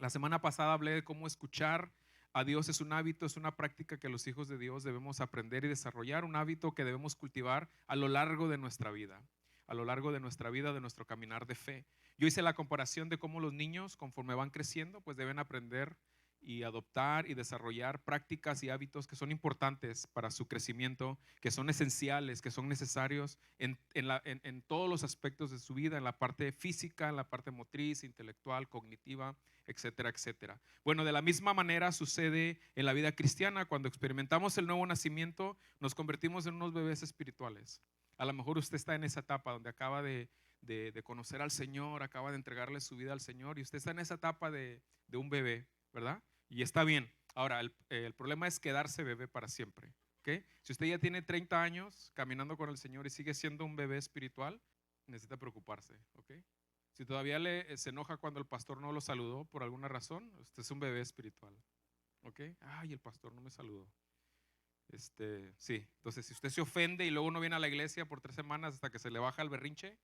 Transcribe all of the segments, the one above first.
La semana pasada hablé de cómo escuchar a Dios es un hábito, es una práctica que los hijos de Dios debemos aprender y desarrollar, un hábito que debemos cultivar a lo largo de nuestra vida, a lo largo de nuestra vida, de nuestro caminar de fe. Yo hice la comparación de cómo los niños, conforme van creciendo, pues deben aprender y adoptar y desarrollar prácticas y hábitos que son importantes para su crecimiento, que son esenciales, que son necesarios en todos los aspectos de su vida, en la parte física, en la parte motriz, intelectual, cognitiva, etcétera, etcétera. Bueno, de la misma manera sucede en la vida cristiana. Cuando experimentamos el nuevo nacimiento, nos convertimos en unos bebés espirituales. A lo mejor usted está en esa etapa donde acaba de conocer al Señor, acaba de entregarle su vida al Señor y usted está en esa etapa de un bebé, ¿verdad? Y está bien. Ahora, el problema es quedarse bebé para siempre. ¿Okay? Si usted ya tiene 30 años caminando con el Señor y sigue siendo un bebé espiritual, necesita preocuparse. ¿Okay? Si todavía se enoja cuando el pastor no lo saludó por alguna razón, usted es un bebé espiritual. ¿Ok? Ay, el pastor no me saludó. Sí, entonces si usted se ofende y luego no viene a la iglesia por 3 semanas hasta que se le baja el berrinche,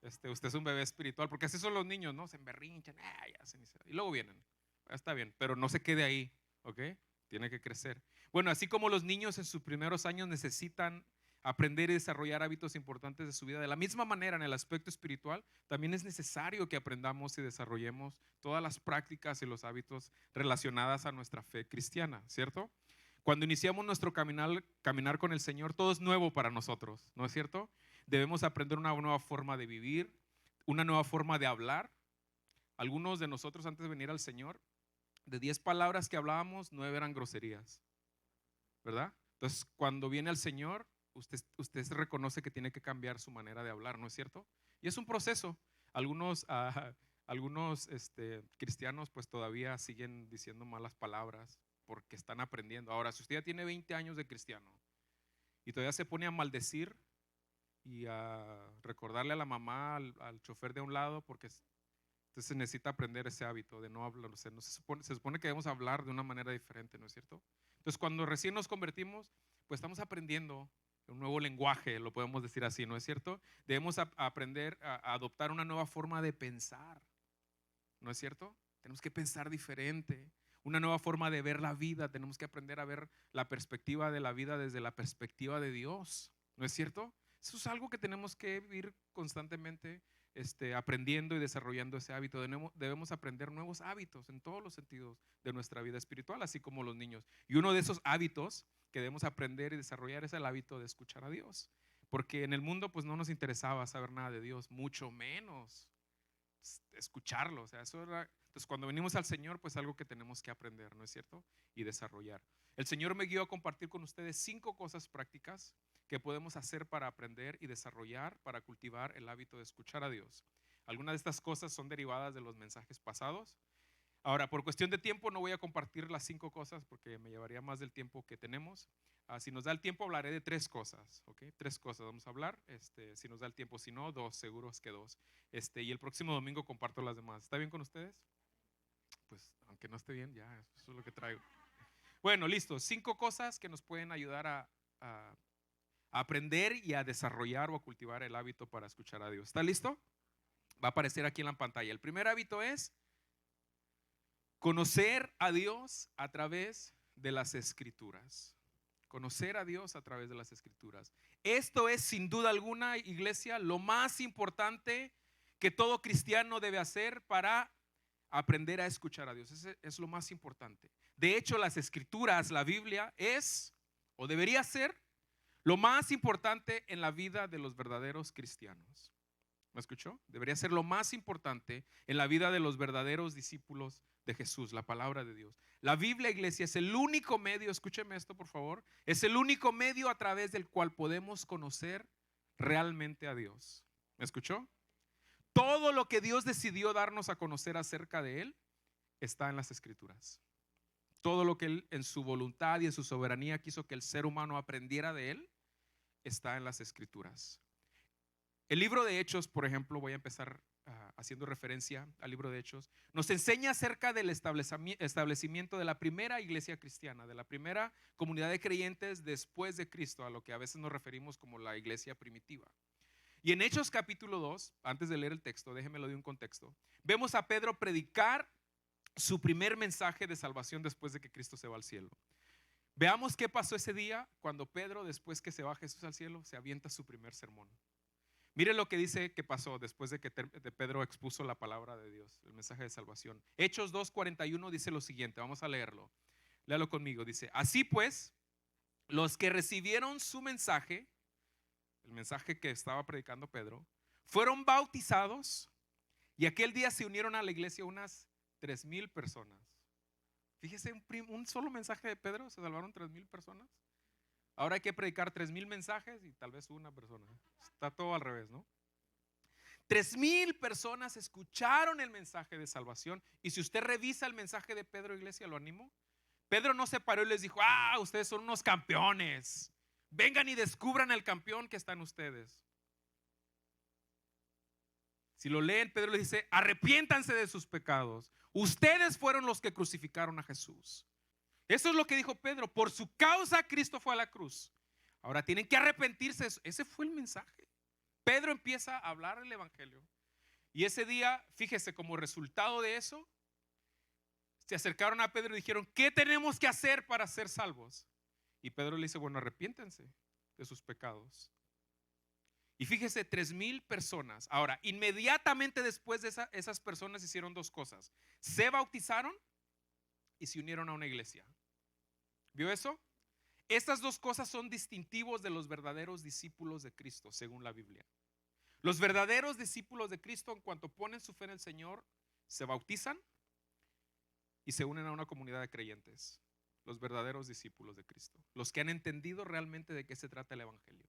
usted es un bebé espiritual, porque así son los niños, ¿no? Se emberrinchan, y luego vienen. Está bien, pero no se quede ahí, ¿ok? Tiene que crecer. Bueno, así como los niños en sus primeros años necesitan aprender y desarrollar hábitos importantes de su vida, de la misma manera en el aspecto espiritual, también es necesario que aprendamos y desarrollemos todas las prácticas y los hábitos relacionadas a nuestra fe cristiana, ¿cierto? Cuando iniciamos nuestro caminar con el Señor, todo es nuevo para nosotros, ¿no es cierto? Debemos aprender una nueva forma de vivir, una nueva forma de hablar. Algunos de nosotros antes de venir al Señor, de 10 palabras que hablábamos, 9 eran groserías, ¿verdad? Entonces, cuando viene al Señor, usted se reconoce que tiene que cambiar su manera de hablar, ¿no es cierto? Y es un proceso. Algunos cristianos pues todavía siguen diciendo malas palabras porque están aprendiendo. Ahora, si usted ya tiene 20 años de cristiano y todavía se pone a maldecir y a recordarle a la mamá, al chofer de un lado, porque entonces necesita aprender ese hábito de no hablar. O sea, no se supone que debemos hablar de una manera diferente, ¿no es cierto? Entonces, cuando recién nos convertimos, pues estamos aprendiendo un nuevo lenguaje, lo podemos decir así, ¿no es cierto? Debemos aprender a adoptar una nueva forma de pensar, ¿no es cierto? Tenemos que pensar diferente, una nueva forma de ver la vida. Tenemos que aprender a ver la perspectiva de la vida desde la perspectiva de Dios, ¿no es cierto? Eso es algo que tenemos que ir constantemente aprendiendo y desarrollando ese hábito. Debemos aprender nuevos hábitos en todos los sentidos de nuestra vida espiritual, así como los niños. Y uno de esos hábitos que debemos aprender y desarrollar es el hábito de escuchar a Dios. Porque en el mundo pues no nos interesaba saber nada de Dios, mucho menos escucharlo. O sea, eso era, entonces cuando venimos al Señor, pues algo que tenemos que aprender, ¿no es cierto? Y desarrollar. El Señor me guió a compartir con ustedes 5 cosas prácticas que podemos hacer para aprender y desarrollar, para cultivar el hábito de escuchar a Dios. Algunas de estas cosas son derivadas de los mensajes pasados. Ahora, por cuestión de tiempo no voy a compartir las 5 cosas porque me llevaría más del tiempo que tenemos. Si nos da el tiempo hablaré de 3 cosas, ¿ok? 3 cosas vamos a hablar, si nos da el tiempo, si no, 2, seguro es que 2. Y el próximo domingo comparto las demás. ¿Está bien con ustedes? Pues aunque no esté bien, ya, eso es lo que traigo. Bueno, listo, 5 cosas que nos pueden ayudar a aprender y a desarrollar o a cultivar el hábito para escuchar a Dios. ¿Está listo? Va a aparecer aquí en la pantalla. El primer hábito es conocer a Dios a través de las Escrituras. Conocer a Dios a través de las Escrituras. Esto es sin duda alguna, iglesia, lo más importante que todo cristiano debe hacer para aprender a escuchar a Dios. Ese es lo más importante. De hecho, las Escrituras, la Biblia es o debería ser lo más importante en la vida de los verdaderos cristianos. ¿Me escuchó? Debería ser lo más importante en la vida de los verdaderos discípulos de Jesús, la palabra de Dios. La Biblia, iglesia, es el único medio, escúcheme esto por favor, es el único medio a través del cual podemos conocer realmente a Dios. ¿Me escuchó? Todo lo que Dios decidió darnos a conocer acerca de Él está en las Escrituras. Todo lo que Él en su voluntad y en su soberanía quiso que el ser humano aprendiera de Él está en las Escrituras. El libro de Hechos, por ejemplo, voy a empezar haciendo referencia al libro de Hechos, nos enseña acerca del establecimiento de la primera iglesia cristiana, de la primera comunidad de creyentes después de Cristo, a lo que a veces nos referimos como la iglesia primitiva. Y en Hechos capítulo 2, antes de leer el texto, déjenme lo de un contexto, vemos a Pedro predicar su primer mensaje de salvación después de que Cristo se va al cielo. Veamos qué pasó ese día cuando Pedro, después que se va Jesús al cielo, se avienta su primer sermón. Mire lo que dice que pasó después de que Pedro expuso la palabra de Dios, el mensaje de salvación. Hechos 2:41 dice lo siguiente, vamos a leerlo. Léalo conmigo, dice: así pues, los que recibieron su mensaje, el mensaje que estaba predicando Pedro, fueron bautizados, y aquel día se unieron a la iglesia unas 3,000 personas. Fíjese, un solo mensaje de Pedro se salvaron 3,000 personas. Ahora hay que predicar 3,000 mensajes y tal vez una persona. Está todo al revés, ¿no? 3,000 personas escucharon el mensaje de salvación. Y si usted revisa el mensaje de Pedro, iglesia, lo animo. Pedro no se paró y les dijo: ustedes son unos campeones. Vengan y descubran el campeón que están ustedes. Si lo leen, Pedro les dice: arrepiéntanse de sus pecados. Ustedes fueron los que crucificaron a Jesús. Eso es lo que dijo Pedro. Por su causa Cristo fue a la cruz. Ahora tienen que arrepentirse. Ese fue el mensaje. Pedro empieza a hablar el evangelio. Y ese día, fíjese, como resultado de eso, se acercaron a Pedro y dijeron: ¿qué tenemos que hacer para ser salvos? Y Pedro le dice: bueno, arrepiéntense de sus pecados. Y fíjese, 3,000 personas. Ahora, inmediatamente después de esas personas hicieron dos cosas: se bautizaron y se unieron a una iglesia. ¿Vio eso? Estas dos cosas son distintivos de los verdaderos discípulos de Cristo, según la Biblia. Los verdaderos discípulos de Cristo, en cuanto ponen su fe en el Señor, se bautizan y se unen a una comunidad de creyentes. Los verdaderos discípulos de Cristo, los que han entendido realmente de qué se trata el evangelio,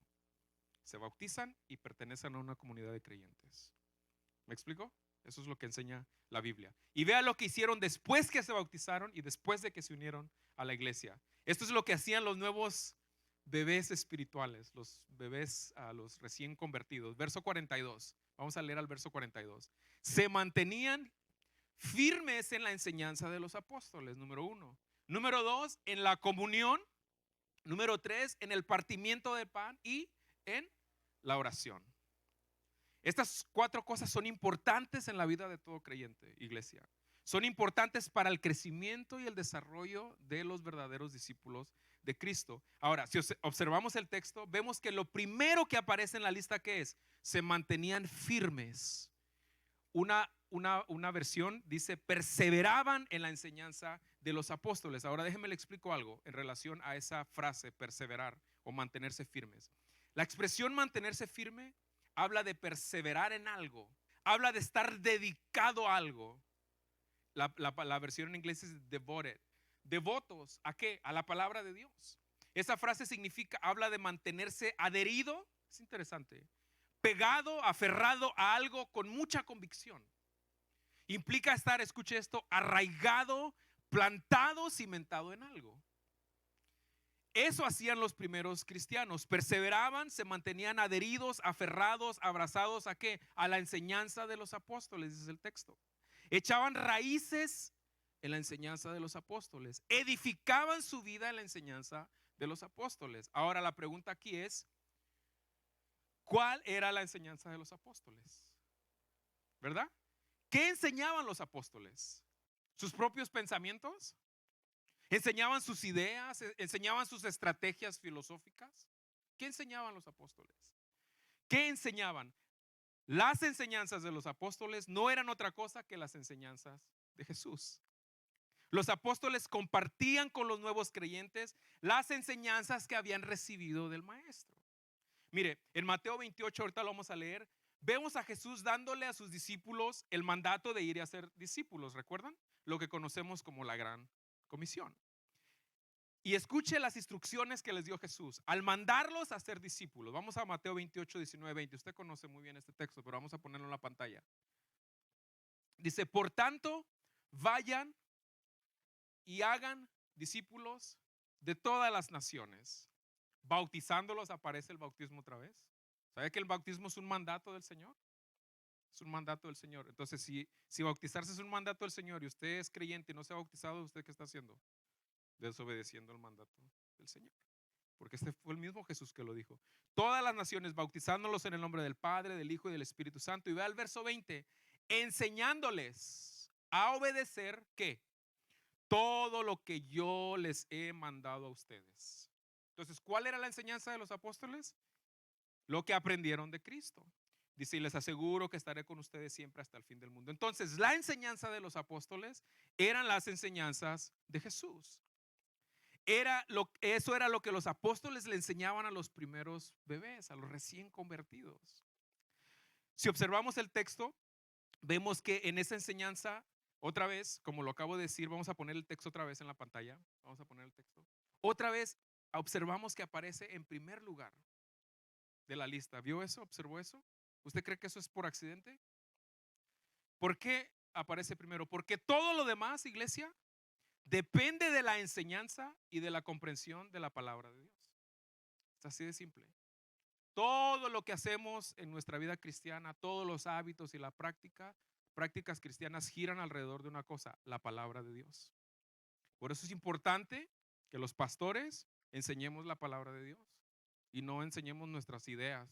se bautizan y pertenecen a una comunidad de creyentes. ¿Me explico? Eso es lo que enseña la Biblia. Y vea lo que hicieron después que se bautizaron y después de que se unieron a la iglesia. Esto es lo que hacían los nuevos bebés espirituales, los bebés a los recién convertidos. Verso 42. Vamos a leer al verso 42. Se mantenían firmes en la enseñanza de los apóstoles, número 1. Número 2, en la comunión. Número 3, en el partimiento de pan y en la oración. Estas 4 cosas son importantes en la vida de todo creyente, iglesia. Son importantes para el crecimiento y el desarrollo de los verdaderos discípulos de Cristo. Ahora, si observamos el texto, vemos que lo primero que aparece en la lista, ¿qué es? Se mantenían firmes. Una versión dice: perseveraban en la enseñanza de los apóstoles. Ahora déjenme le explico algo en relación a esa frase, perseverar o mantenerse firmes. La expresión mantenerse firme habla de perseverar en algo, habla de estar dedicado a algo. La versión en inglés es devoted. Devotos, ¿a qué? A la palabra de Dios. Esa frase habla de mantenerse adherido, es interesante, pegado, aferrado a algo con mucha convicción. Implica estar, escuche esto, arraigado, plantado, cimentado en algo. Eso hacían los primeros cristianos. Perseveraban, se mantenían adheridos, aferrados, abrazados ¿a qué? A la enseñanza de los apóstoles, dice el texto. Echaban raíces en la enseñanza de los apóstoles. Edificaban su vida en la enseñanza de los apóstoles. Ahora la pregunta aquí es: ¿cuál era la enseñanza de los apóstoles? ¿Verdad? ¿Qué enseñaban los apóstoles? ¿Sus propios pensamientos? ¿Enseñaban sus ideas? ¿Enseñaban sus estrategias filosóficas? ¿Qué enseñaban los apóstoles? ¿Qué enseñaban? Las enseñanzas de los apóstoles no eran otra cosa que las enseñanzas de Jesús. Los apóstoles compartían con los nuevos creyentes las enseñanzas que habían recibido del maestro. Mire, en Mateo 28, ahorita lo vamos a leer, vemos a Jesús dándole a sus discípulos el mandato de ir y hacer discípulos. ¿Recuerdan? Lo que conocemos como la Gran Comisión. Y escuche las instrucciones que les dio Jesús al mandarlos a ser discípulos. Vamos a Mateo 28, 19, 20. Usted conoce muy bien este texto, pero vamos a ponerlo en la pantalla. Dice: por tanto, vayan y hagan discípulos de todas las naciones, bautizándolos. Aparece el bautismo otra vez. ¿Sabe que el bautismo es un mandato del Señor? Es un mandato del Señor. Entonces, si bautizarse es un mandato del Señor y usted es creyente y no se ha bautizado, ¿usted qué está haciendo? Desobedeciendo el mandato del Señor. Porque este fue el mismo Jesús que lo dijo. Todas las naciones, bautizándolos en el nombre del Padre, del Hijo y del Espíritu Santo. Y vea el verso 20: enseñándoles a obedecer, ¿qué? Todo lo que yo les he mandado a ustedes. Entonces, ¿cuál era la enseñanza de los apóstoles? Lo que aprendieron de Cristo. Dice, y les aseguro que estaré con ustedes siempre hasta el fin del mundo. Entonces, la enseñanza de los apóstoles eran las enseñanzas de Jesús. Eso era lo que los apóstoles le enseñaban a los primeros bebés, a los recién convertidos. Si observamos el texto, vemos que en esa enseñanza, otra vez, como lo acabo de decir, vamos a poner el texto otra vez en la pantalla. Vamos a poner el texto. Otra vez observamos que aparece en primer lugar de la lista. ¿Vio eso? ¿Observó eso? ¿Usted cree que eso es por accidente? ¿Por qué aparece primero? Porque todo lo demás, iglesia, depende de la enseñanza y de la comprensión de la palabra de Dios. Es así de simple. Todo lo que hacemos en nuestra vida cristiana, todos los hábitos y las prácticas cristianas giran alrededor de una cosa, la palabra de Dios. Por eso es importante que los pastores enseñemos la palabra de Dios y no enseñemos nuestras ideas,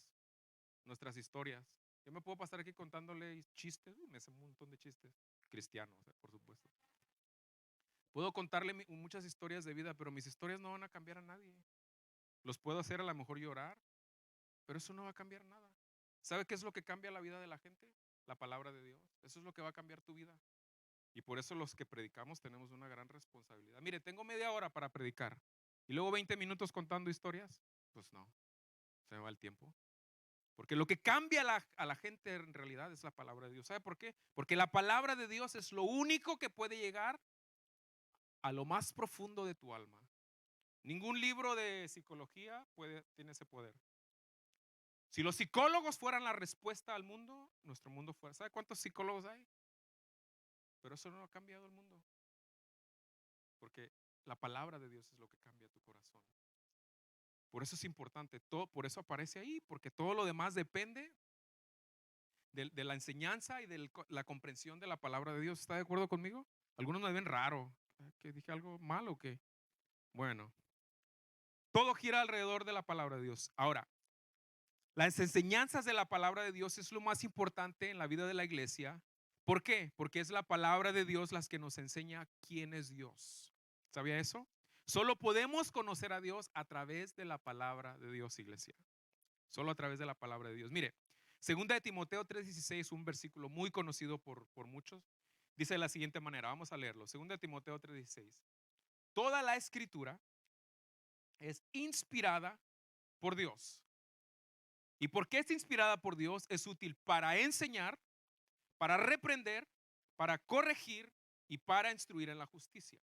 nuestras historias. Yo me puedo pasar aquí contándole chistes, me sé un montón de chistes cristianos, por supuesto. Puedo contarle muchas historias de vida, pero mis historias no van a cambiar a nadie. Los puedo hacer a lo mejor llorar, pero eso no va a cambiar nada. ¿Sabe qué es lo que cambia la vida de la gente? La palabra de Dios. Eso es lo que va a cambiar tu vida. Y por eso los que predicamos tenemos una gran responsabilidad. Mire, tengo media hora para predicar y luego 20 minutos contando historias. Pues no, se me va el tiempo. Porque lo que cambia a la gente en realidad es la palabra de Dios. ¿Sabe por qué? Porque la palabra de Dios es lo único que puede llegar a lo más profundo de tu alma. Ningún libro de psicología tiene ese poder. Si los psicólogos fueran la respuesta al mundo, nuestro mundo fuera. ¿Sabe cuántos psicólogos hay? Pero eso no ha cambiado el mundo. Porque la palabra de Dios es lo que cambia tu corazón. Por eso es importante, por eso aparece ahí, porque todo lo demás depende de la enseñanza y de la comprensión de la palabra de Dios. ¿Está de acuerdo conmigo? Algunos me ven raro. ¿Que dije algo malo o qué? Bueno, todo gira alrededor de la palabra de Dios. Ahora, las enseñanzas de la palabra de Dios es lo más importante en la vida de la iglesia. ¿Por qué? Porque es la palabra de Dios las que nos enseña quién es Dios. ¿Sabía eso? Solo podemos conocer a Dios a través de la palabra de Dios, iglesia. Solo a través de la palabra de Dios. Mire, segunda de Timoteo 3:16, un versículo muy conocido por muchos, dice de la siguiente manera, vamos a leerlo. Segunda de Timoteo 3:16. Toda la escritura es inspirada por Dios. ¿Y por qué es inspirada por Dios? Es útil para enseñar, para reprender, para corregir y para instruir en la justicia.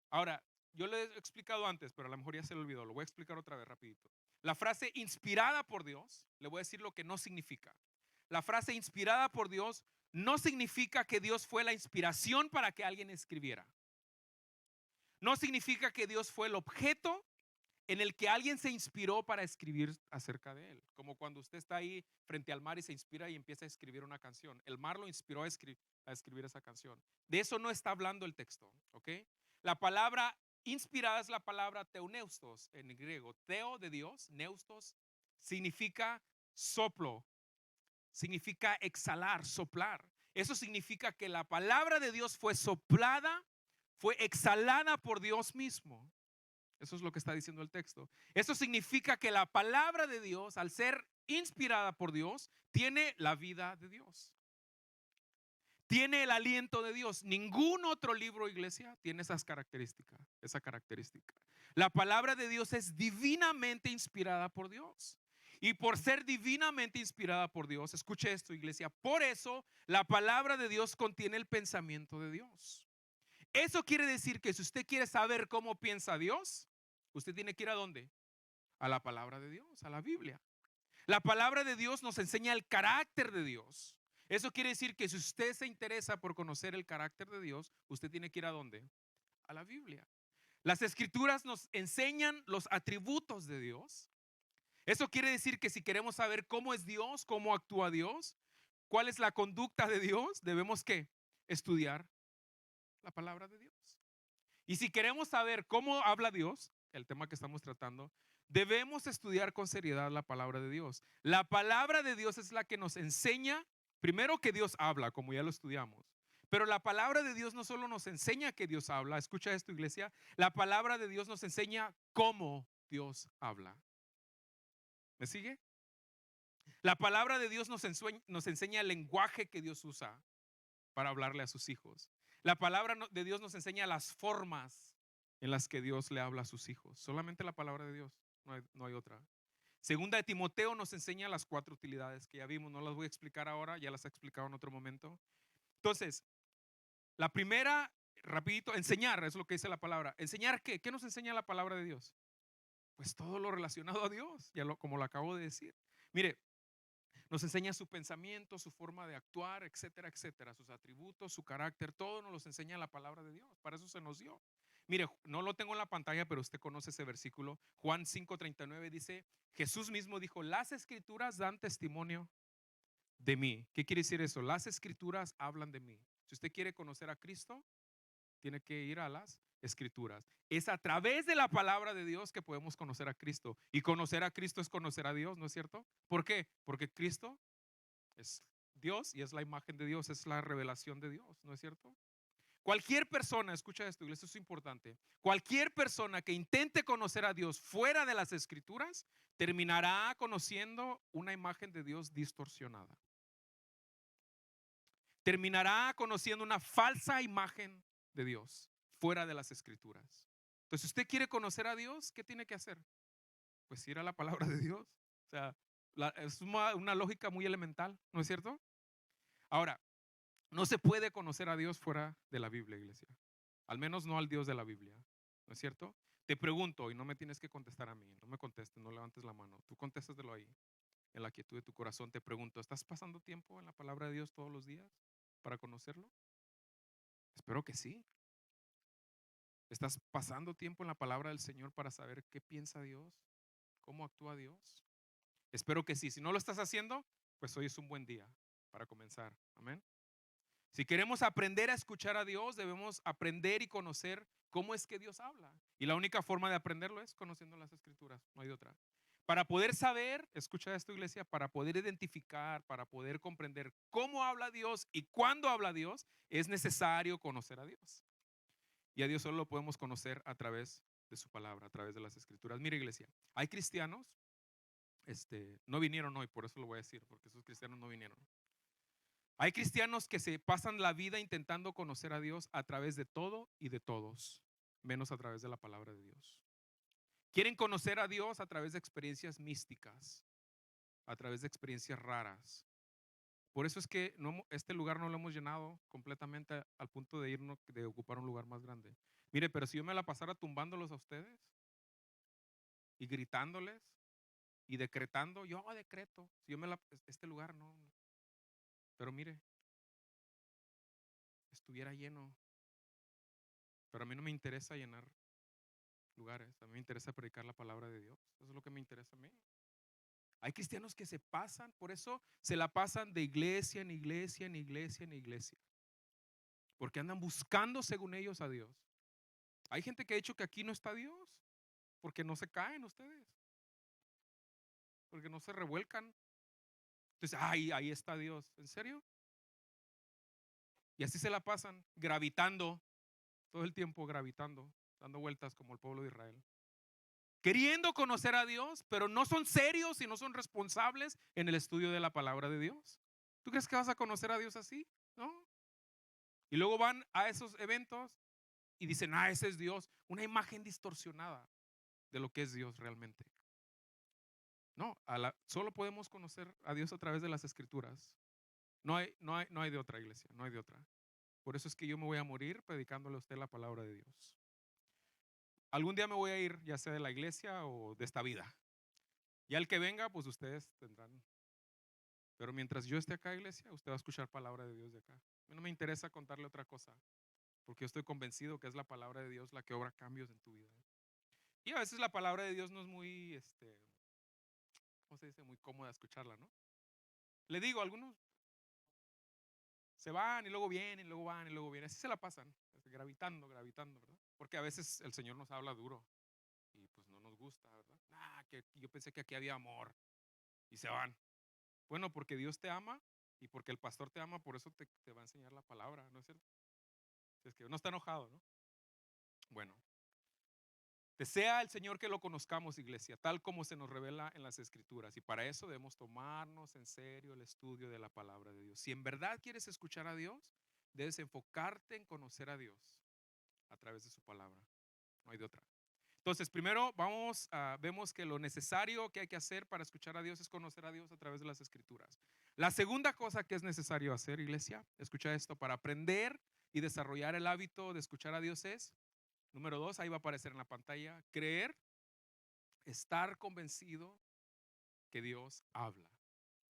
Ahora, yo le he explicado antes, pero a lo mejor ya se lo olvidó. Lo voy a explicar otra vez rapidito. La frase inspirada por Dios, le voy a decir lo que no significa. La frase inspirada por Dios no significa que Dios fue la inspiración para que alguien escribiera. No significa que Dios fue el objeto en el que alguien se inspiró para escribir acerca de él. Como cuando usted está ahí frente al mar y se inspira y empieza a escribir una canción. El mar lo inspiró a escribir esa canción. De eso no está hablando el texto, ¿ok? La palabra inspirada es la palabra teoneustos en griego. Teo de Dios, neustos, significa soplo, significa exhalar, soplar. Eso significa que la palabra de Dios fue soplada, fue exhalada por Dios mismo. Eso es lo que está diciendo el texto. Eso significa que la palabra de Dios, al ser inspirada por Dios, tiene la vida de Dios. Tiene el aliento de Dios. Ningún otro libro, iglesia, tiene esa característica. La palabra de Dios es divinamente inspirada por Dios. Y por ser divinamente inspirada por Dios, escuche esto, iglesia, por eso la palabra de Dios contiene el pensamiento de Dios. Eso quiere decir que si usted quiere saber cómo piensa Dios, usted tiene que ir ¿a dónde? A la palabra de Dios, a la Biblia. La palabra de Dios nos enseña el carácter de Dios. Eso quiere decir que si usted se interesa por conocer el carácter de Dios, usted tiene que ir ¿a dónde? A la Biblia. Las escrituras nos enseñan los atributos de Dios. Eso quiere decir que si queremos saber cómo es Dios, cómo actúa Dios, cuál es la conducta de Dios, debemos ¿qué? Estudiar la palabra de Dios. Y si queremos saber cómo habla Dios, el tema que estamos tratando, debemos estudiar con seriedad la palabra de Dios. La palabra de Dios es la que nos enseña, primero, que Dios habla, como ya lo estudiamos, Pero la palabra de Dios no solo nos enseña que Dios habla, escucha esto, iglesia, la palabra de Dios nos enseña cómo Dios habla. ¿Me sigue? La palabra de Dios nos enseña el lenguaje que Dios usa para hablarle a sus hijos. La palabra de Dios nos enseña las formas en las que Dios le habla a sus hijos. Solamente la palabra de Dios, no hay otra. Segunda de Timoteo nos enseña las 4 utilidades que ya vimos, no las voy a explicar ahora, ya las he explicado en otro momento. Entonces, la primera, rapidito, enseñar, es lo que dice la palabra. ¿Enseñar qué? ¿Qué nos enseña la palabra de Dios? Pues todo lo relacionado a Dios, como lo acabo de decir. Mire, nos enseña su pensamiento, su forma de actuar, etcétera, etcétera, sus atributos, su carácter, todo nos los enseña la palabra de Dios. Para eso se nos dio. Mire, no lo tengo en la pantalla, pero usted conoce ese versículo. Juan 5:39 dice, Jesús mismo dijo, las escrituras dan testimonio de mí. ¿Qué quiere decir eso? Las escrituras hablan de mí. Si usted quiere conocer a Cristo, tiene que ir a las escrituras. Es a través de la palabra de Dios que podemos conocer a Cristo. Y conocer a Cristo es conocer a Dios, ¿no es cierto? ¿Por qué? Porque Cristo es Dios y es la imagen de Dios, es la revelación de Dios, ¿no es cierto? Cualquier persona, escucha esto, iglesia, esto es importante. Cualquier persona que intente conocer a Dios fuera de las escrituras terminará conociendo una imagen de Dios distorsionada. Terminará conociendo una falsa imagen de Dios fuera de las escrituras. Entonces, si usted quiere conocer a Dios, ¿qué tiene que hacer? Pues ir a la palabra de Dios. O sea, es una lógica muy elemental, ¿no es cierto? Ahora, no se puede conocer a Dios fuera de la Biblia, iglesia. Al menos no al Dios de la Biblia, ¿no es cierto? Te pregunto, y no me tienes que contestar a mí, no me contestes, no levantes la mano, tú contéstaselo ahí, en la quietud de tu corazón. Te pregunto, ¿estás pasando tiempo en la palabra de Dios todos los días para conocerlo? Espero que sí. ¿Estás pasando tiempo en la palabra del Señor para saber qué piensa Dios? ¿Cómo actúa Dios? Espero que sí. Si no lo estás haciendo, pues hoy es un buen día para comenzar. Amén. Si queremos aprender a escuchar a Dios, debemos aprender y conocer cómo es que Dios habla. Y la única forma de aprenderlo es conociendo las escrituras, no hay otra. Para poder saber, escucha esto, iglesia, para poder identificar, para poder comprender cómo habla Dios y cuándo habla Dios, es necesario conocer a Dios. Y a Dios solo lo podemos conocer a través de su palabra, a través de las escrituras. Mira, iglesia, hay cristianos, no vinieron hoy, por eso lo voy a decir, porque esos cristianos no vinieron. Hay cristianos que se pasan la vida intentando conocer a Dios a través de todo y de todos, menos a través de la palabra de Dios. Quieren conocer a Dios a través de experiencias místicas, a través de experiencias raras. Por eso es que este lugar no lo hemos llenado completamente al punto de irnos, de ocupar un lugar más grande. Mire, pero si yo me la pasara tumbándolos a ustedes y gritándoles y decretando, yo decreto, si yo este lugar no. Pero mire, estuviera lleno. Pero a mí no me interesa llenar lugares, a mí me interesa predicar la palabra de Dios. Eso es lo que me interesa a mí. Hay cristianos que se pasan, por eso se la pasan de iglesia en iglesia, en iglesia, en iglesia. Porque andan buscando según ellos a Dios. Hay gente que ha dicho que aquí no está Dios, porque no se caen ustedes, porque no se revuelcan. Entonces, ahí está Dios. ¿En serio? Y así se la pasan, gravitando, todo el tiempo gravitando, dando vueltas como el pueblo de Israel. Queriendo conocer a Dios, pero no son serios y no son responsables en el estudio de la palabra de Dios. ¿Tú crees que vas a conocer a Dios así? No. Y luego van a esos eventos y dicen, ese es Dios. Una imagen distorsionada de lo que es Dios realmente. No, solo podemos conocer a Dios a través de las escrituras. No hay de otra, iglesia, no hay de otra. Por eso es que yo me voy a morir predicándole a usted la palabra de Dios. Algún día me voy a ir, ya sea de la iglesia o de esta vida. Y al que venga, pues ustedes tendrán. Pero mientras yo esté acá, iglesia, usted va a escuchar palabra de Dios de acá. A mí no me interesa contarle otra cosa, porque yo estoy convencido que es la palabra de Dios la que obra cambios en tu vida. Y a veces la palabra de Dios no es muy, ¿cómo se dice? Muy cómoda escucharla, ¿no? Le digo, algunos se van y luego vienen, y luego van y luego vienen. Así se la pasan, gravitando, ¿verdad? Porque a veces el Señor nos habla duro y pues no nos gusta, ¿verdad? Que yo pensé que aquí había amor y se van. Bueno, porque Dios te ama Y porque el pastor te ama, por eso te va a enseñar la palabra, ¿no es cierto? Si es que no está enojado, ¿no? Bueno, desea el Señor que lo conozcamos, iglesia, tal como se nos revela en las Escrituras. Y para eso debemos tomarnos en serio el estudio de la palabra de Dios. Si en verdad quieres escuchar a Dios, debes enfocarte en conocer a Dios a través de su palabra. No hay de otra. Entonces, primero vemos que lo necesario que hay que hacer para escuchar a Dios es conocer a Dios a través de las Escrituras. La segunda cosa que es necesario hacer, iglesia, escucha esto, para aprender y desarrollar el hábito de escuchar a Dios es, número 2, ahí va a aparecer en la pantalla, creer, estar convencido que Dios habla.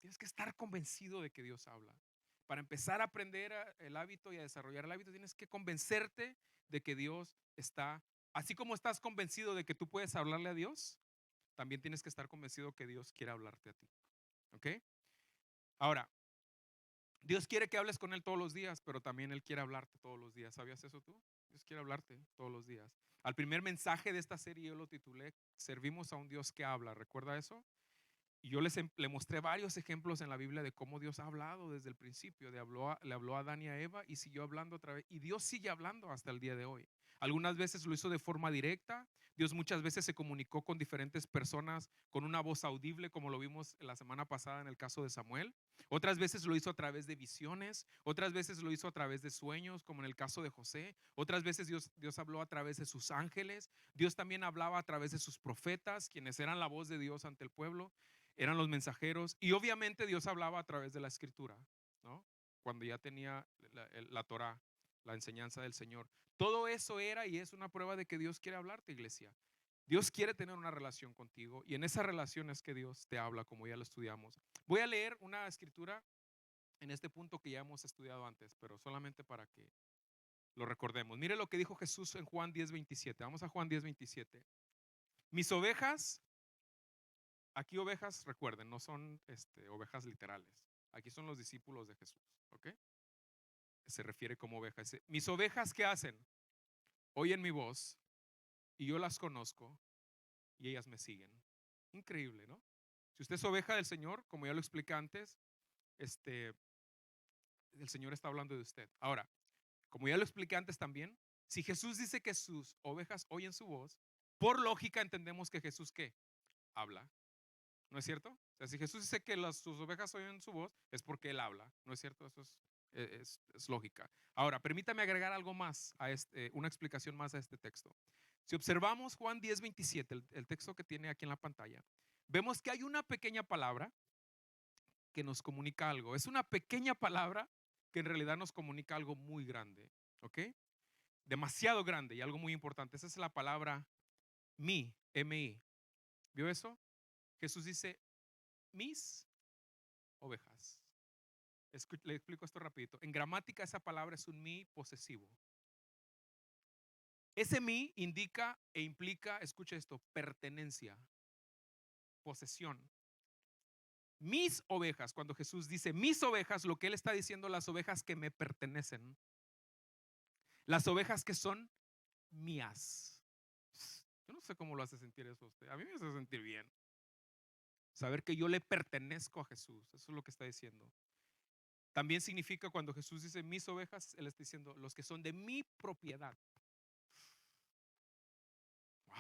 Tienes que estar convencido de que Dios habla. Para empezar a aprender el hábito y a desarrollar el hábito, tienes que convencerte de que Dios está, así como estás convencido de que tú puedes hablarle a Dios, también tienes que estar convencido que Dios quiere hablarte a ti. ¿Ok? Ahora, Dios quiere que hables con Él todos los días, pero también Él quiere hablarte todos los días. ¿Sabías eso tú? Dios quiere hablarte todos los días. Al primer mensaje de esta serie yo lo titulé Servimos a un Dios que habla. ¿Recuerda eso? Y yo le mostré varios ejemplos en la Biblia de cómo Dios ha hablado desde el principio. Le habló a Adán y a Eva y siguió hablando otra vez. Y Dios sigue hablando hasta el día de hoy. Algunas veces lo hizo de forma directa. Dios muchas veces se comunicó con diferentes personas con una voz audible, como lo vimos la semana pasada en el caso de Samuel. Otras veces lo hizo a través de visiones. Otras veces lo hizo a través de sueños, como en el caso de José. Otras veces Dios habló a través de sus ángeles. Dios también hablaba a través de sus profetas, quienes eran la voz de Dios ante el pueblo. Eran los mensajeros. Y obviamente Dios hablaba a través de la escritura, ¿no? Cuando ya tenía la Torah, la enseñanza del Señor. Todo eso era y es una prueba de que Dios quiere hablarte, iglesia. Dios quiere tener una relación contigo y en esa relación es que Dios te habla, como ya lo estudiamos. Voy a leer una escritura en este punto que ya hemos estudiado antes, pero solamente para que lo recordemos. Mire lo que dijo Jesús en Juan 10:27. Vamos a Juan 10:27. Mis ovejas, aquí ovejas, recuerden, no son ovejas literales. Aquí son los discípulos de Jesús, ¿ok? Se refiere como ovejas. Dice, mis ovejas, ¿qué hacen? Oyen mi voz y yo las conozco y ellas me siguen. Increíble, ¿no? Si usted es oveja del Señor, como ya lo expliqué antes, el Señor está hablando de usted. Ahora, como ya lo expliqué antes también, si Jesús dice que sus ovejas oyen su voz, por lógica entendemos que Jesús, ¿qué? Habla. ¿No es cierto? O sea, si Jesús dice que sus ovejas oyen su voz, es porque Él habla. ¿No es cierto? Eso es lógica. Ahora, permítame agregar algo más, una explicación más a este texto. Si observamos Juan 10:27, el texto que tiene aquí en la pantalla, vemos que hay una pequeña palabra que nos comunica algo. Es una pequeña palabra que en realidad nos comunica algo muy grande. ¿Ok? Demasiado grande y algo muy importante. Esa es la palabra mi, M-I. ¿Vio eso? Jesús dice, mis ovejas. Le explico esto rapidito. En gramática esa palabra es un mi posesivo. Ese mi indica e implica, escucha esto, pertenencia, posesión. Mis ovejas, cuando Jesús dice mis ovejas, lo que Él está diciendo, las ovejas que me pertenecen, las ovejas que son mías. Yo no sé cómo lo hace sentir eso a usted. A mí me hace sentir bien. Saber que yo le pertenezco a Jesús, eso es lo que está diciendo. También significa cuando Jesús dice mis ovejas, Él está diciendo los que son de mi propiedad. Wow.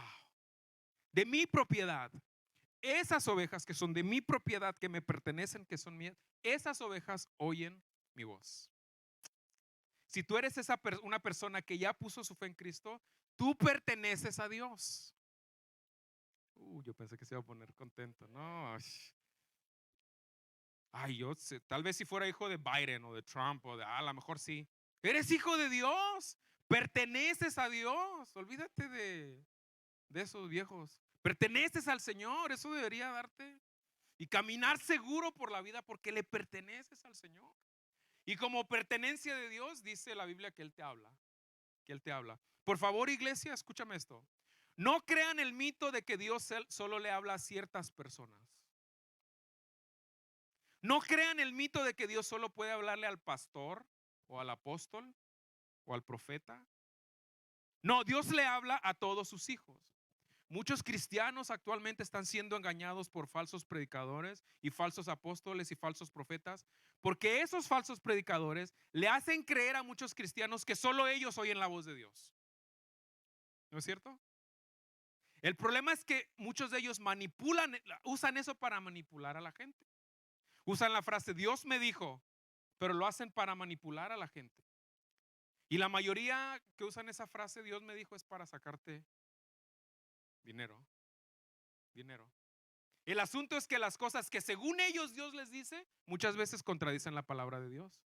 De mi propiedad. Esas ovejas que son de mi propiedad, que me pertenecen, que son mías, esas ovejas oyen mi voz. Si tú eres una persona que ya puso su fe en Cristo, tú perteneces a Dios. Yo pensé que se iba a poner contento. No. Ay, yo sé, tal vez si fuera hijo de Biden o de Trump o a lo mejor sí. Eres hijo de Dios. Perteneces a Dios. Olvídate de esos viejos. Perteneces al Señor. Eso debería darte. Y caminar seguro por la vida porque le perteneces al Señor. Y como pertenencia de Dios, dice la Biblia que Él te habla. Que Él te habla. Por favor, iglesia, escúchame esto. No crean el mito de que Dios solo le habla a ciertas personas. No crean el mito de que Dios solo puede hablarle al pastor o al apóstol o al profeta. No, Dios le habla a todos sus hijos. Muchos cristianos actualmente están siendo engañados por falsos predicadores y falsos apóstoles y falsos profetas, porque esos falsos predicadores le hacen creer a muchos cristianos que solo ellos oyen la voz de Dios. ¿No es cierto? El problema es que muchos de ellos usan eso para manipular a la gente. Usan la frase Dios me dijo, pero lo hacen para manipular a la gente. Y la mayoría que usan esa frase Dios me dijo es para sacarte dinero, dinero. El asunto es que las cosas que según ellos Dios les dice, muchas veces contradicen la palabra de Dios.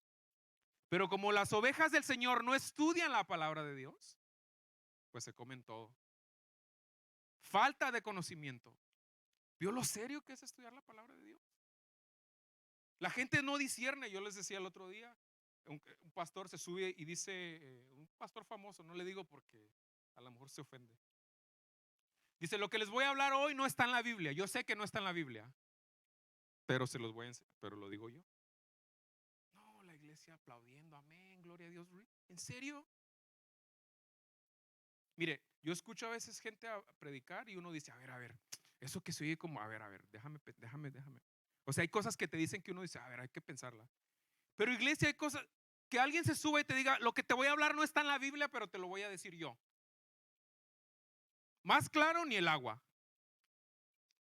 Pero como las ovejas del Señor no estudian la palabra de Dios, pues se comen todo. Falta de conocimiento. ¿Vio lo serio que es estudiar la palabra de Dios? La gente no discierne. Yo les decía el otro día, un pastor se sube y dice, un pastor famoso, no le digo porque a lo mejor se ofende. Dice, lo que les voy a hablar hoy no está en la Biblia. Yo sé que no está en la Biblia, pero se los voy a enseñar, pero lo digo yo. No, la iglesia aplaudiendo, amén, gloria a Dios. ¿En serio? Mire, yo escucho a veces gente a predicar y uno dice, a ver, eso que se oye como, a ver, déjame. O sea, hay cosas que te dicen que uno dice, a ver, hay que pensarla. Pero iglesia, hay cosas que alguien se suba y te diga, lo que te voy a hablar no está en la Biblia, pero te lo voy a decir yo. Más claro ni el agua.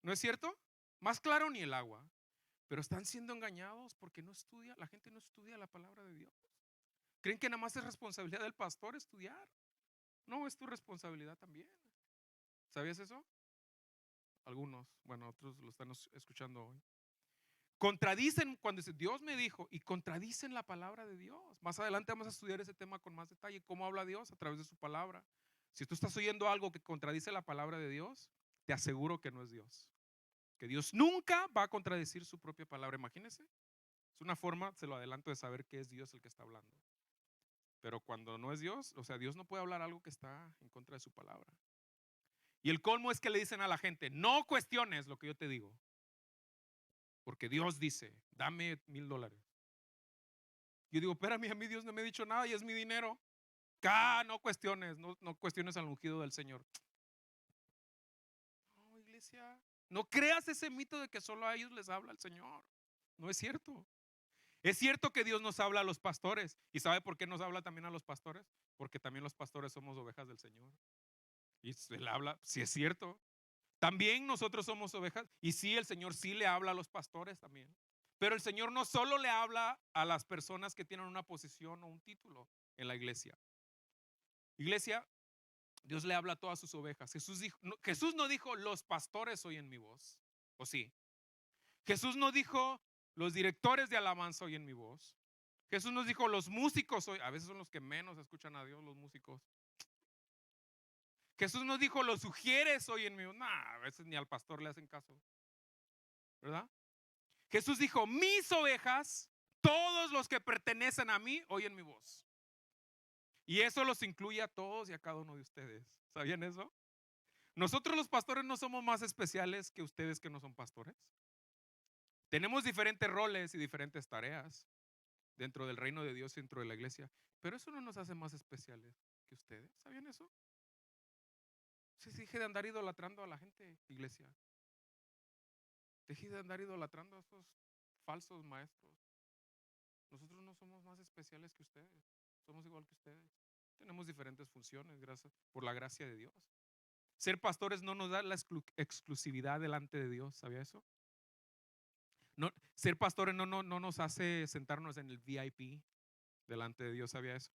¿No es cierto? Más claro ni el agua. Pero están siendo engañados porque la gente no estudia la palabra de Dios. Creen que nada más es responsabilidad del pastor estudiar. No, es tu responsabilidad también. ¿Sabías eso? Algunos, bueno, otros lo están escuchando hoy. Contradicen cuando dice Dios me dijo y contradicen la palabra de Dios. Más adelante vamos a estudiar ese tema con más detalle, cómo habla Dios a través de su palabra. Si tú estás oyendo algo que contradice la palabra de Dios, te aseguro que no es Dios. Que Dios nunca va a contradecir su propia palabra. Imagínense. Es una forma, se lo adelanto, de saber que es Dios el que está hablando. Pero cuando no es Dios, o sea, Dios no puede hablar algo que está en contra de su palabra. Y el colmo es que le dicen a la gente, no cuestiones lo que yo te digo. Porque Dios dice, dame $1,000. Yo digo, espérame, a mí Dios no me ha dicho nada y es mi dinero. No cuestiones, no cuestiones al ungido del Señor. No, iglesia, no creas ese mito de que solo a ellos les habla el Señor. No es cierto. Es cierto que Dios nos habla a los pastores. ¿Y sabe por qué nos habla también a los pastores? Porque también los pastores somos ovejas del Señor. Y Él habla, sí es cierto. También nosotros somos ovejas. Y sí, el Señor sí le habla a los pastores también. Pero el Señor no solo le habla a las personas que tienen una posición o un título en la iglesia. Iglesia, Dios le habla a todas sus ovejas. Jesús no dijo, los pastores oyen mi voz. ¿O sí? Jesús no dijo, los directores de alabanza oyen mi voz. Jesús nos dijo, los músicos, a veces son los que menos escuchan a Dios, los músicos. Jesús nos dijo, los sugieres oyen mi voz. A veces ni al pastor le hacen caso, ¿verdad? Jesús dijo, mis ovejas, todos los que pertenecen a mí, oyen mi voz. Y eso los incluye a todos y a cada uno de ustedes. ¿Sabían eso? Nosotros los pastores no somos más especiales que ustedes que no son pastores. Tenemos diferentes roles y diferentes tareas dentro del reino de Dios y dentro de la iglesia, pero eso no nos hace más especiales que ustedes. ¿Sabían eso? Sí, deje de andar idolatrando a la gente, iglesia. Deje de andar idolatrando a esos falsos maestros. Nosotros no somos más especiales que ustedes. Somos igual que ustedes. Tenemos diferentes funciones, gracias por la gracia de Dios. Ser pastores no nos da la exclusividad delante de Dios. ¿Sabía eso? No, ser pastores no nos hace sentarnos en el VIP delante de Dios. ¿Sabía eso?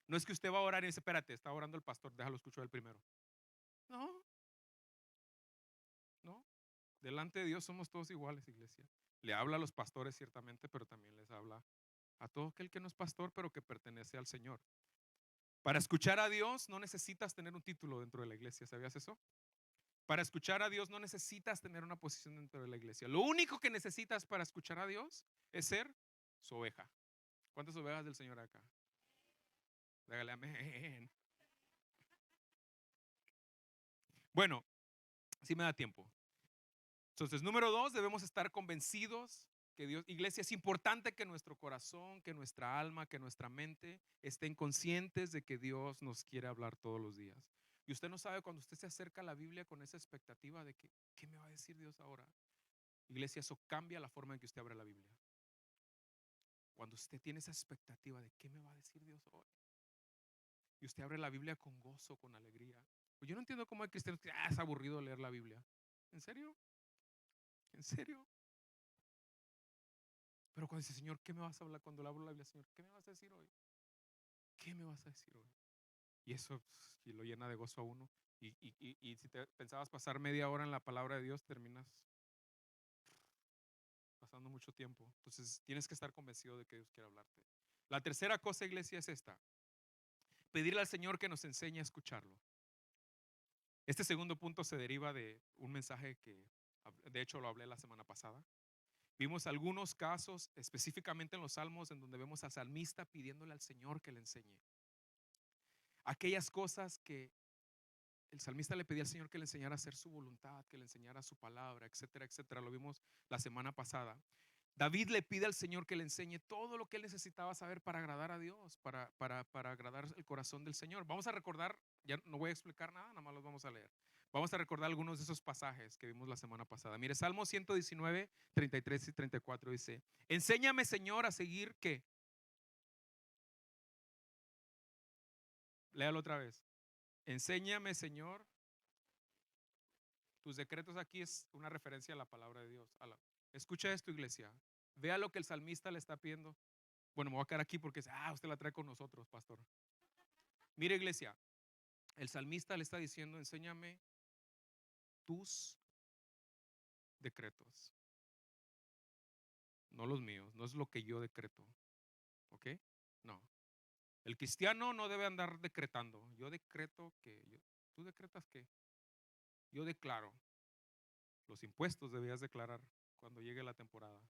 No es que usted va a orar y dice, espérate, está orando el pastor, déjalo escuchar el primero. No, no. Delante de Dios somos todos iguales, iglesia. Le habla a los pastores ciertamente, pero también les habla a todo aquel que no es pastor, pero que pertenece al Señor. Para escuchar a Dios no necesitas tener un título dentro de la iglesia. ¿Sabías eso? Para escuchar a Dios no necesitas tener una posición dentro de la iglesia. Lo único que necesitas para escuchar a Dios es ser su oveja. ¿Cuántas ovejas del Señor acá? Dígale amén. Bueno, si me da tiempo. Entonces, número 2, debemos estar convencidos que Dios, iglesia, es importante que nuestro corazón, que nuestra alma, que nuestra mente estén conscientes de que Dios nos quiere hablar todos los días. Y usted no sabe cuando usted se acerca a la Biblia con esa expectativa de que, ¿qué me va a decir Dios ahora? Iglesia, eso cambia la forma en que usted abre la Biblia. Cuando usted tiene esa expectativa de qué me va a decir Dios hoy, y usted abre la Biblia con gozo, con alegría. Pues yo no entiendo cómo hay cristianos que es aburrido leer la Biblia. ¿En serio? ¿En serio? Pero cuando dice, Señor, ¿qué me vas a hablar? Cuando le abro la Biblia, Señor, ¿qué me vas a decir hoy? ¿Qué me vas a decir hoy? Y eso y lo llena de gozo a uno. Y si te pensabas pasar media hora en la palabra de Dios, terminas pasando mucho tiempo. Entonces tienes que estar convencido de que Dios quiere hablarte. La tercera cosa, iglesia, es esta: pedirle al Señor que nos enseñe a escucharlo. Este segundo punto se deriva de un mensaje que, de hecho, lo hablé la semana pasada. Vimos algunos casos, específicamente en los Salmos, en donde vemos al salmista pidiéndole al Señor que le enseñe aquellas cosas que el salmista le pedía al Señor que le enseñara a hacer su voluntad, que le enseñara su palabra, etcétera, etcétera. Lo vimos la semana pasada. David le pide al Señor que le enseñe todo lo que él necesitaba saber para agradar a Dios, para agradar el corazón del Señor. Vamos a recordar, ya no voy a explicar nada, nada más los vamos a leer. Vamos a recordar algunos de esos pasajes que vimos la semana pasada. Mire, Salmo 119, 33 y 34 dice: enséñame, Señor, a seguir, ¿qué? Léalo otra vez. Enséñame, Señor. Tus decretos, aquí es una referencia a la palabra de Dios. Escucha esto, iglesia. Vea lo que el salmista le está pidiendo. Bueno, me voy a quedar aquí porque usted la trae con nosotros, pastor. Mire, iglesia, el salmista le está diciendo: enséñame tus decretos, no los míos, no es lo que yo decreto. ¿Ok? No. El cristiano no debe andar decretando. Yo decreto que, ¿tú decretas qué? Yo declaro. Los impuestos debías declarar cuando llegue la temporada.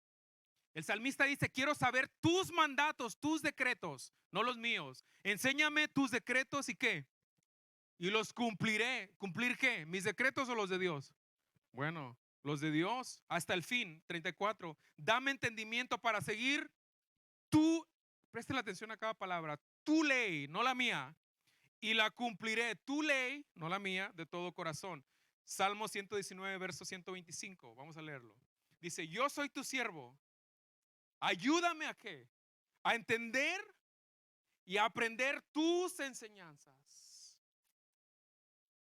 El salmista dice: quiero saber tus mandatos, tus decretos, no los míos. Enséñame tus decretos y qué. Y los cumpliré. ¿Cumplir qué? ¿Mis decretos o los de Dios? Bueno, los de Dios hasta el fin. 34. Dame entendimiento para seguir tu, presten atención a cada palabra, tu ley, no la mía. Y la cumpliré, tu ley, no la mía, de todo corazón. Salmo 119, verso 125. Vamos a leerlo. Dice: yo soy tu siervo. Ayúdame a qué? A entender y a aprender tus enseñanzas.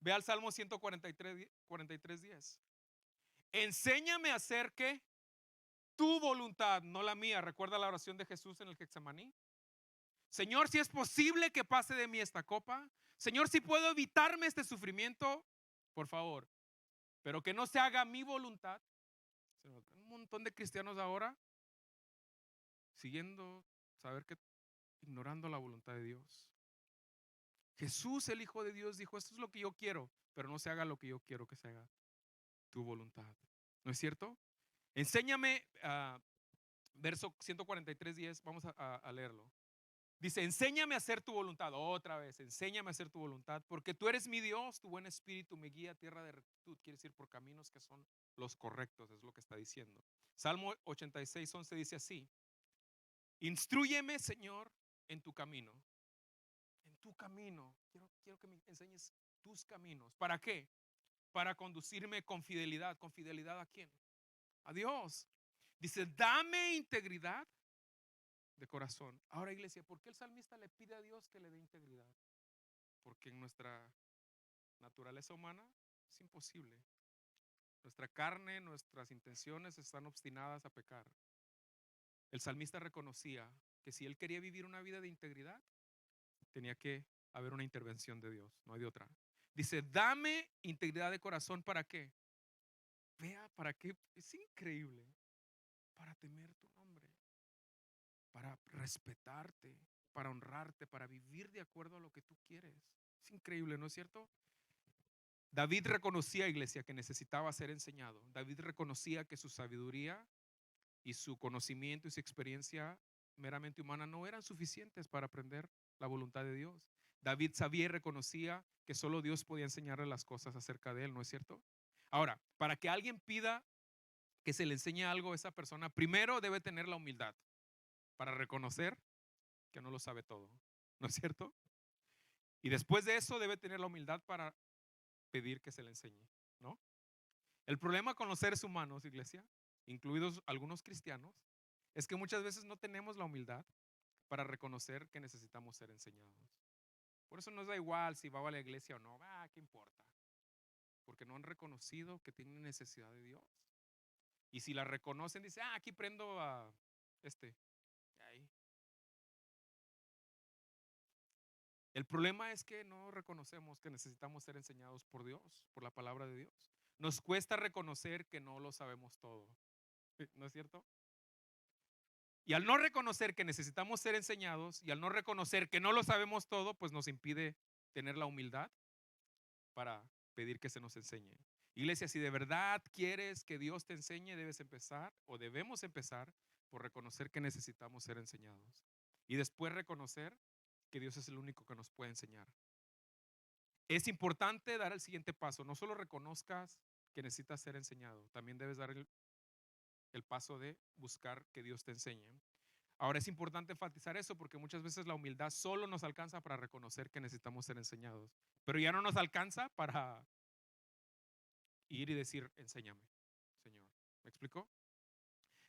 Ve al Salmo 143, 10. Enséñame a hacer qué? Tu voluntad, no la mía. ¿Recuerda la oración de Jesús en el Getsemaní? Señor, si es posible que pase de mí esta copa. Señor, si puedo evitarme este sufrimiento, por favor. Pero que no se haga mi voluntad. Un montón de cristianos ahora siguiendo, saber que ignorando la voluntad de Dios. Jesús, el Hijo de Dios, dijo: esto es lo que yo quiero, pero no se haga lo que yo quiero que se haga, tu voluntad. ¿No es cierto? Enséñame, verso 143, 10, vamos a leerlo. Dice: enséñame a hacer tu voluntad. Otra vez, enséñame a hacer tu voluntad, porque tú eres mi Dios, tu buen espíritu me guía a tierra de rectitud. Quiere decir, por caminos que son los correctos, es lo que está diciendo. Salmo 86, 11 dice así: instrúyeme, Señor, en tu camino. En tu camino. Quiero que me enseñes tus caminos. ¿Para qué? Para conducirme con fidelidad. ¿Con fidelidad a quién? A Dios. Dice: dame integridad de corazón. Ahora, iglesia, ¿por qué el salmista le pide a Dios que le dé integridad? Porque en nuestra naturaleza humana es imposible. Nuestra carne, nuestras intenciones están obstinadas a pecar. El salmista reconocía que si él quería vivir una vida de integridad, tenía que haber una intervención de Dios, no hay de otra. Dice: dame integridad de corazón. ¿Para qué? Vea, ¿para qué? Es increíble. Para temer tu nombre, para respetarte, para honrarte, para vivir de acuerdo a lo que tú quieres. Es increíble, ¿no es cierto? David reconocía, iglesia, que necesitaba ser enseñado. David reconocía que su sabiduría y su conocimiento y su experiencia meramente humana no eran suficientes para aprender la voluntad de Dios. David sabía y reconocía que solo Dios podía enseñarle las cosas acerca de él, ¿no es cierto? Ahora, para que alguien pida que se le enseñe algo a esa persona, primero debe tener la humildad para reconocer que no lo sabe todo, ¿no es cierto? Y después de eso debe tener la humildad para pedir que se le enseñe, ¿no? El problema con los seres humanos, iglesia, incluidos algunos cristianos, es que muchas veces no tenemos la humildad para reconocer que necesitamos ser enseñados. Por eso nos da igual si va a la iglesia o no, ¿qué importa? Porque no han reconocido que tienen necesidad de Dios. Y si la reconocen, dice, aquí prendo a este. Ahí. El problema es que no reconocemos que necesitamos ser enseñados por Dios, por la palabra de Dios. Nos cuesta reconocer que no lo sabemos todo. ¿No es cierto? Y al no reconocer que necesitamos ser enseñados y al no reconocer que no lo sabemos todo, pues nos impide tener la humildad para pedir que se nos enseñe. Iglesia, si de verdad quieres que Dios te enseñe, debes empezar o debemos empezar por reconocer que necesitamos ser enseñados. Y después reconocer que Dios es el único que nos puede enseñar. Es importante dar el siguiente paso. No solo reconozcas que necesitas ser enseñado, también debes dar el paso de buscar que Dios te enseñe. Ahora es importante enfatizar eso porque muchas veces la humildad solo nos alcanza para reconocer que necesitamos ser enseñados, pero ya no nos alcanza para ir y decir, enséñame, Señor. ¿Me explico?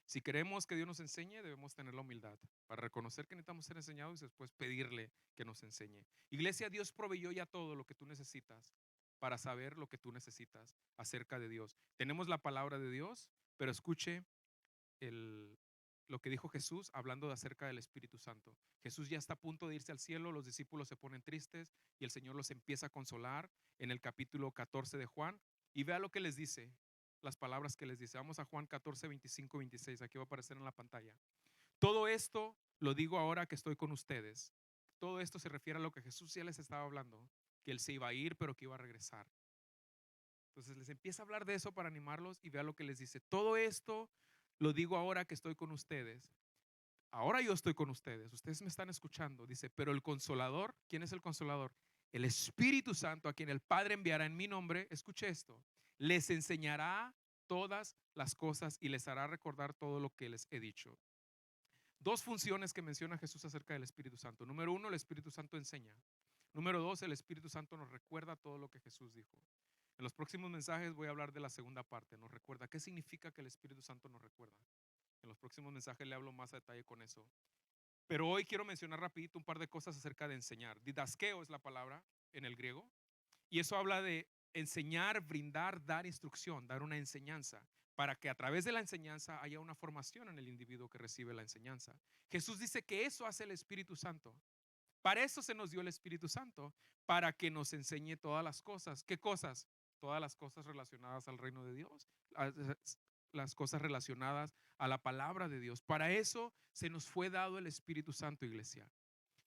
Si queremos que Dios nos enseñe, debemos tener la humildad para reconocer que necesitamos ser enseñados y después pedirle que nos enseñe. Iglesia, Dios proveyó ya todo lo que tú necesitas para saber lo que tú necesitas acerca de Dios. Tenemos la palabra de Dios, pero escuche lo que dijo Jesús hablando de acerca del Espíritu Santo. Jesús ya está a punto de irse al cielo, los discípulos se ponen tristes y el Señor los empieza a consolar en el capítulo 14 de Juan. Y vea lo que les dice, las palabras que les dice. Vamos a Juan 14, 25, 26. Aquí va a aparecer en la pantalla. Todo esto lo digo ahora que estoy con ustedes. Todo esto se refiere a lo que Jesús ya les estaba hablando, que Él se iba a ir, pero que iba a regresar. Entonces les empieza a hablar de eso para animarlos y vea lo que les dice. Todo esto lo digo ahora que estoy con ustedes. Ahora yo estoy con ustedes. Ustedes me están escuchando. Dice, pero el consolador, ¿quién es el consolador? El Espíritu Santo, a quien el Padre enviará en mi nombre. Escuche esto. Les enseñará todas las cosas y les hará recordar todo lo que les he dicho. Dos funciones que menciona Jesús acerca del Espíritu Santo. Número uno, el Espíritu Santo enseña. Número dos, el Espíritu Santo nos recuerda todo lo que Jesús dijo. En los próximos mensajes voy a hablar de la segunda parte. Nos recuerda. ¿Qué significa que el Espíritu Santo nos recuerda? En los próximos mensajes le hablo más a detalle con eso. Pero hoy quiero mencionar rapidito un par de cosas acerca de enseñar. Didaskeo es la palabra en el griego. Y eso habla de enseñar, brindar, dar instrucción, dar una enseñanza, para que a través de la enseñanza haya una formación en el individuo que recibe la enseñanza. Jesús dice que eso hace el Espíritu Santo. Para eso se nos dio el Espíritu Santo, para que nos enseñe todas las cosas. ¿Qué cosas? Todas las cosas relacionadas al reino de Dios, las cosas relacionadas a la palabra de Dios. Para eso se nos fue dado el Espíritu Santo, iglesia.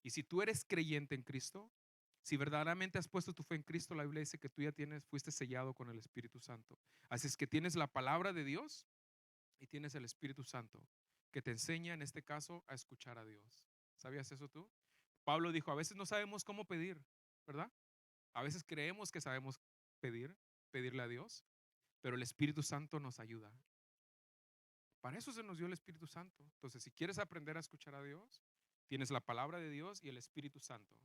Y si tú eres creyente en Cristo, si verdaderamente has puesto tu fe en Cristo, la Biblia dice que tú ya fuiste sellado con el Espíritu Santo. Así es que tienes la palabra de Dios y tienes el Espíritu Santo que te enseña en este caso a escuchar a Dios. ¿Sabías eso tú? Pablo dijo, a veces no sabemos cómo pedir, ¿verdad? A veces creemos que sabemos pedirle a Dios, pero el Espíritu Santo nos ayuda. Para eso se nos dio el Espíritu Santo. Entonces, si quieres aprender a escuchar a Dios, tienes la palabra de Dios y el Espíritu Santo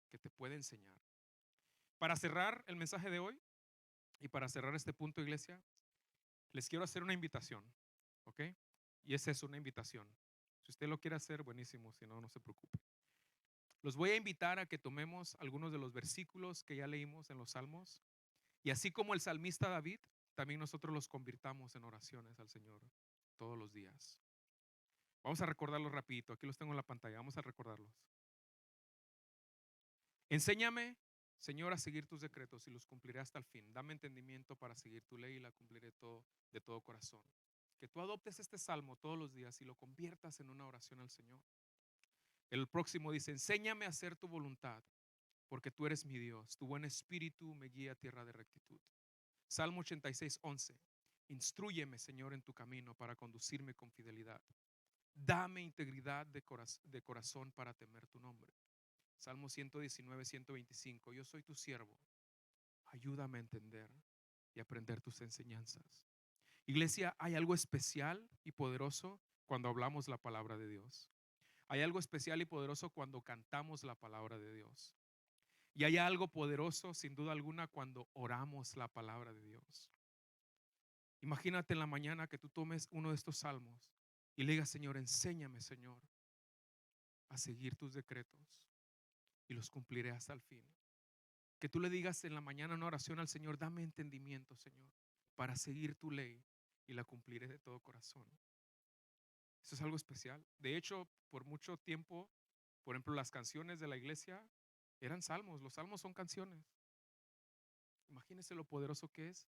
que te puede enseñar. Para cerrar el mensaje de hoy y para cerrar este punto, iglesia, les quiero hacer una invitación, ¿ok? Y esa es una invitación. Si usted lo quiere hacer, buenísimo, si no, no se preocupe. Los voy a invitar a que tomemos algunos de los versículos que ya leímos en los Salmos y así como el salmista David, también nosotros los convirtamos en oraciones al Señor todos los días. Vamos a recordarlos rapidito, aquí los tengo en la pantalla, vamos a recordarlos. Enséñame, Señor, a seguir tus decretos y los cumpliré hasta el fin. Dame entendimiento para seguir tu ley y la cumpliré de todo corazón. Que tú adoptes este salmo todos los días y lo conviertas en una oración al Señor. El próximo dice, enséñame a hacer tu voluntad, porque tú eres mi Dios. Tu buen espíritu me guía a tierra de rectitud. Salmo 86, 11. Instrúyeme, Señor, en tu camino para conducirme con fidelidad. Dame integridad de corazón para temer tu nombre. Salmo 119, 125. Yo soy tu siervo. Ayúdame a entender y aprender tus enseñanzas. Iglesia, hay algo especial y poderoso cuando hablamos la palabra de Dios. Hay algo especial y poderoso cuando cantamos la palabra de Dios. Y hay algo poderoso, sin duda alguna, cuando oramos la palabra de Dios. Imagínate en la mañana que tú tomes uno de estos salmos y le digas: Señor, enséñame, Señor, a seguir tus decretos y los cumpliré hasta el fin. Que tú le digas en la mañana una oración al Señor: dame entendimiento, Señor, para seguir tu ley y la cumpliré de todo corazón. Eso es algo especial. De hecho, por mucho tiempo, por ejemplo, las canciones de la iglesia eran salmos. Los salmos son canciones. Imagínense lo poderoso que es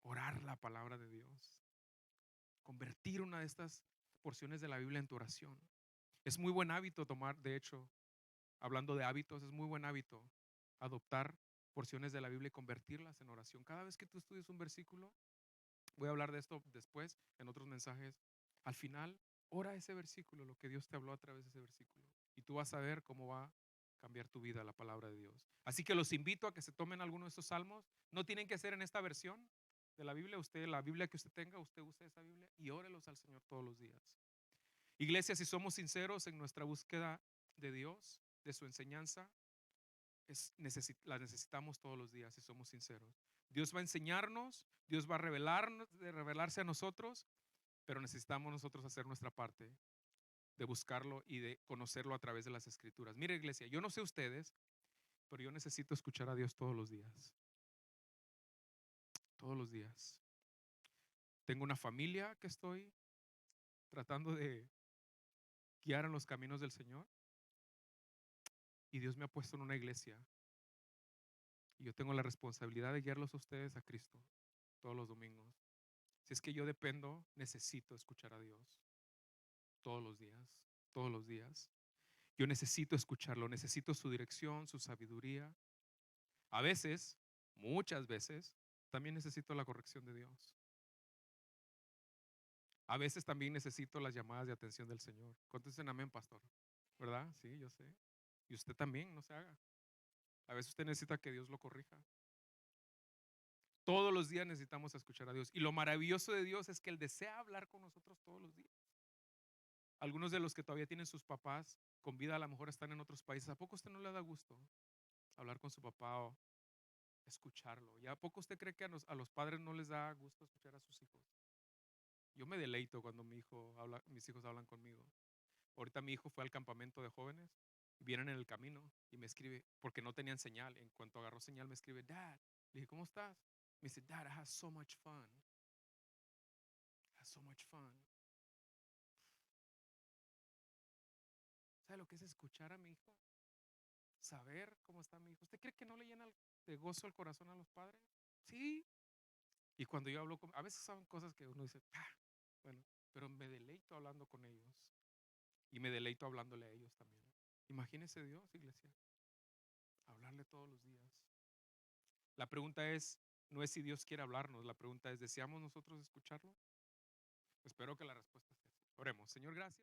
orar la palabra de Dios, convertir una de estas porciones de la Biblia en tu oración. Es muy buen hábito tomar, de hecho, hablando de hábitos, es muy buen hábito adoptar porciones de la Biblia y convertirlas en oración. Cada vez que tú estudies un versículo, voy a hablar de esto después en otros mensajes, al final, ora ese versículo, lo que Dios te habló a través de ese versículo. Y tú vas a ver cómo va a cambiar tu vida la palabra de Dios. Así que los invito a que se tomen alguno de estos salmos. No tienen que ser en esta versión de la Biblia. Usted, la Biblia que usted tenga, usted use esa Biblia y órelos al Señor todos los días. Iglesia, si somos sinceros en nuestra búsqueda de Dios, de su enseñanza, la necesitamos todos los días si somos sinceros. Dios va a enseñarnos, Dios va a revelarse a nosotros, pero necesitamos nosotros hacer nuestra parte de buscarlo y de conocerlo a través de las escrituras. Mire, iglesia, yo no sé ustedes, pero yo necesito escuchar a Dios todos los días. Todos los días. Tengo una familia que estoy tratando de guiar en los caminos del Señor, y Dios me ha puesto en una iglesia y yo tengo la responsabilidad de guiarlos a ustedes a Cristo todos los domingos. Si es que yo dependo, necesito escuchar a Dios todos los días, todos los días. Yo necesito escucharlo, necesito su dirección, su sabiduría. A veces, muchas veces, también necesito la corrección de Dios. A veces también necesito las llamadas de atención del Señor. Contesten amén, pastor. ¿Verdad? Sí, yo sé. Y usted también, no se haga. A veces usted necesita que Dios lo corrija. Todos los días necesitamos escuchar a Dios. Y lo maravilloso de Dios es que Él desea hablar con nosotros todos los días. Algunos de los que todavía tienen sus papás con vida a lo mejor están en otros países. ¿A poco usted no le da gusto hablar con su papá o escucharlo? ¿Y a poco usted cree que a los padres no les da gusto escuchar a sus hijos? Yo me deleito cuando mis hijos hablan conmigo. Ahorita mi hijo fue al campamento de jóvenes, vienen en el camino y me escribe, porque no tenían señal. En cuanto agarró señal me escribe: Dad. Le dije: ¿cómo estás? Me dice: Dad, I had so much fun. I had so much fun. ¿Sabe lo que es escuchar a mi hijo? Saber cómo está mi hijo. ¿Usted cree que no le llena de gozo el corazón a los padres? Sí. Y cuando yo hablo a veces son cosas que uno dice: bueno, pero me deleito hablando con ellos. Y me deleito hablándole a ellos también. Imagínese Dios, iglesia, hablarle todos los días. La pregunta no es si Dios quiere hablarnos, la pregunta es: ¿deseamos nosotros escucharlo? Espero que la respuesta sea sí. Oremos. Señor, gracias.